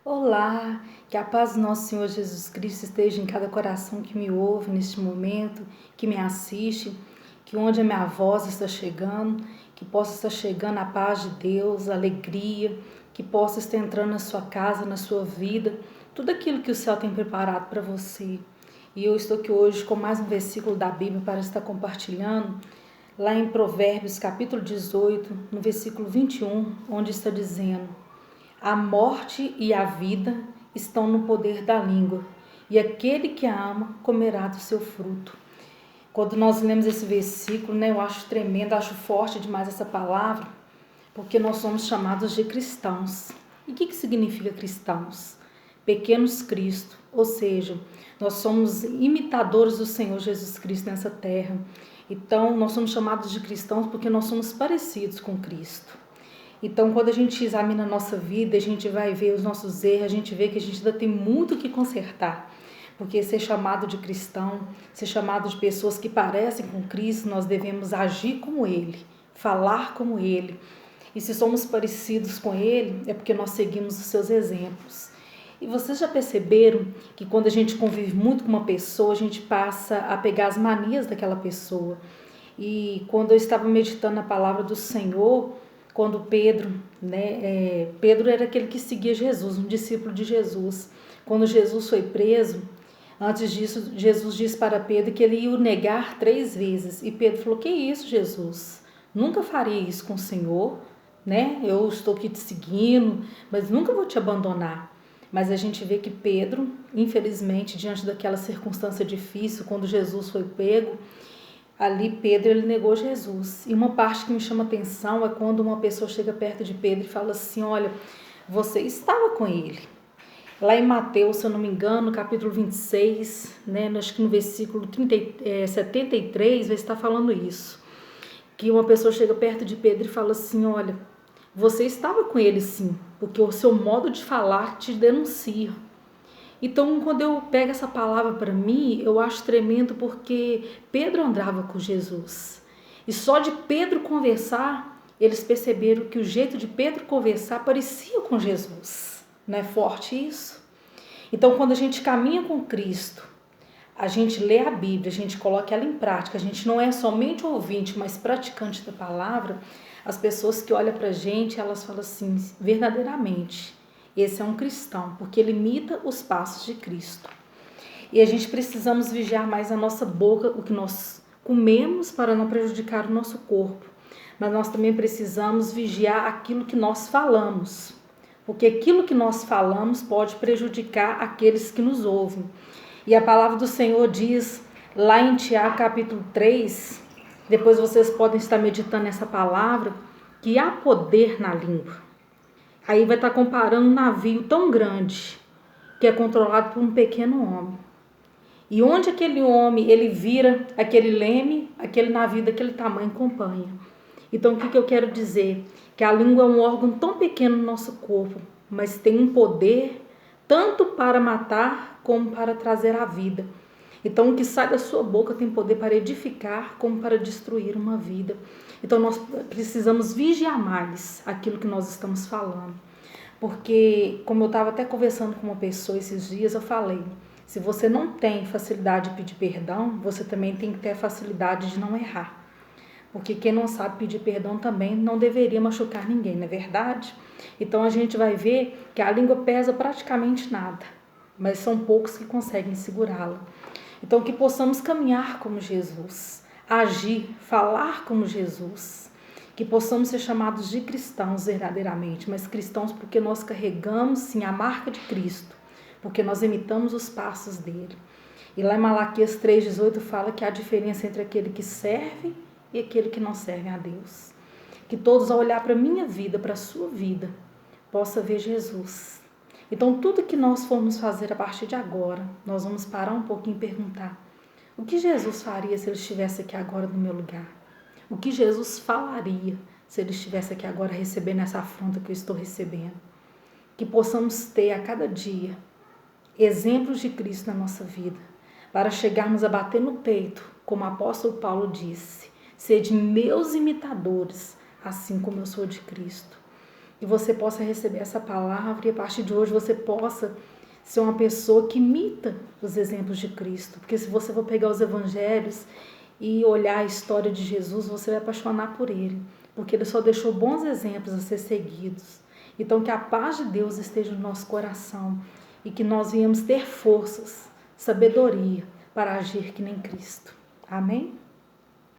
Olá, que a paz do nosso Senhor Jesus Cristo esteja em cada coração que me ouve neste momento, que me assiste, que onde a minha voz está chegando, que possa estar chegando a paz de Deus, a alegria, que possa estar entrando na sua casa, na sua vida, tudo aquilo que o céu tem preparado para você. E eu estou aqui hoje com mais um versículo da Bíblia para estar compartilhando, lá em Provérbios capítulo 18, no versículo 21, onde está dizendo: a morte e a vida estão no poder da língua, e aquele que a ama comerá do seu fruto. Quando nós lemos esse versículo, eu acho tremendo, acho forte demais essa palavra, porque nós somos chamados de cristãos. E o que significa cristãos? Pequenos Cristo, ou seja, nós somos imitadores do Senhor Jesus Cristo nessa terra. Então, nós somos chamados de cristãos porque nós somos parecidos com Cristo. Então, quando a gente examina a nossa vida, a gente vai ver os nossos erros, a gente vê que a gente ainda tem muito o que consertar. Porque ser chamado de cristão, ser chamado de pessoas que parecem com Cristo, nós devemos agir como Ele, falar como Ele. E se somos parecidos com Ele, é porque nós seguimos os seus exemplos. E vocês já perceberam que quando a gente convive muito com uma pessoa, a gente passa a pegar as manias daquela pessoa. E quando eu estava meditando na palavra do Senhor, quando Pedro, Pedro era aquele que seguia Jesus, um discípulo de Jesus. Quando Jesus foi preso, antes disso, Jesus disse para Pedro que ele ia o negar 3 vezes. E Pedro falou: que isso, Jesus? Nunca faria isso com o Senhor, né? Eu estou aqui te seguindo, mas nunca vou te abandonar. Mas a gente vê que Pedro, infelizmente, diante daquela circunstância difícil, quando Jesus foi pego, ali Pedro ele negou Jesus. E uma parte que me chama atenção é quando uma pessoa chega perto de Pedro e fala assim: olha, você estava com ele. Lá em Mateus, se eu não me engano, capítulo 26, acho que no versículo 73 vai estar falando isso. Que uma pessoa chega perto de Pedro e fala assim: olha, você estava com ele sim, porque o seu modo de falar te denuncia. Então, quando eu pego essa palavra para mim, eu acho tremendo porque Pedro andava com Jesus. E só de Pedro conversar, eles perceberam que o jeito de Pedro conversar parecia com Jesus. Não é forte isso? Então, quando a gente caminha com Cristo, a gente lê a Bíblia, a gente coloca ela em prática, a gente não é somente ouvinte, mas praticante da palavra, as pessoas que olham para a gente, elas falam assim: verdadeiramente, esse é um cristão, porque ele imita os passos de Cristo. E a gente precisamos vigiar mais a nossa boca, o que nós comemos, para não prejudicar o nosso corpo. Mas nós também precisamos vigiar aquilo que nós falamos, porque aquilo que nós falamos pode prejudicar aqueles que nos ouvem. E a palavra do Senhor diz lá em Tiago capítulo 3, depois vocês podem estar meditando nessa palavra, que há poder na língua. Aí vai estar comparando um navio tão grande que é controlado por um pequeno homem. E onde aquele homem ele vira aquele leme, aquele navio daquele tamanho acompanha. Então o que eu quero dizer? Que a língua é um órgão tão pequeno no nosso corpo, mas tem um poder tanto para matar como para trazer a vida. Então o que sai da sua boca tem poder para edificar como para destruir uma vida. Então nós precisamos vigiar mais aquilo que nós estamos falando. Porque, como eu estava até conversando com uma pessoa esses dias, eu falei: se você não tem facilidade de pedir perdão, você também tem que ter a facilidade de não errar. Porque quem não sabe pedir perdão também não deveria machucar ninguém, não é verdade? Então a gente vai ver que a língua pesa praticamente nada, mas são poucos que conseguem segurá-la. Então que possamos caminhar como Jesus, agir, falar como Jesus. Que possamos ser chamados de cristãos verdadeiramente, mas cristãos porque nós carregamos sim a marca de Cristo, porque nós imitamos os passos dele. E lá em Malaquias 3,18 fala que há diferença entre aquele que serve e aquele que não serve a Deus. Que todos, ao olhar para a minha vida, para a sua vida, possa ver Jesus. Então tudo que nós formos fazer a partir de agora, nós vamos parar um pouquinho e perguntar: o que Jesus faria se ele estivesse aqui agora no meu lugar? O que Jesus falaria se ele estivesse aqui agora recebendo essa afronta que eu estou recebendo? Que possamos ter a cada dia exemplos de Cristo na nossa vida, para chegarmos a bater no peito, como o apóstolo Paulo disse: sede meus imitadores, assim como eu sou de Cristo. e você possa receber essa palavra e a partir de hoje você possa ser uma pessoa que imita os exemplos de Cristo. Porque se você for pegar os evangelhos e olhar a história de Jesus, você vai apaixonar por ele, porque ele só deixou bons exemplos a ser seguidos. Então que a paz de Deus esteja no nosso coração e que nós venhamos ter forças, sabedoria para agir que nem Cristo. Amém?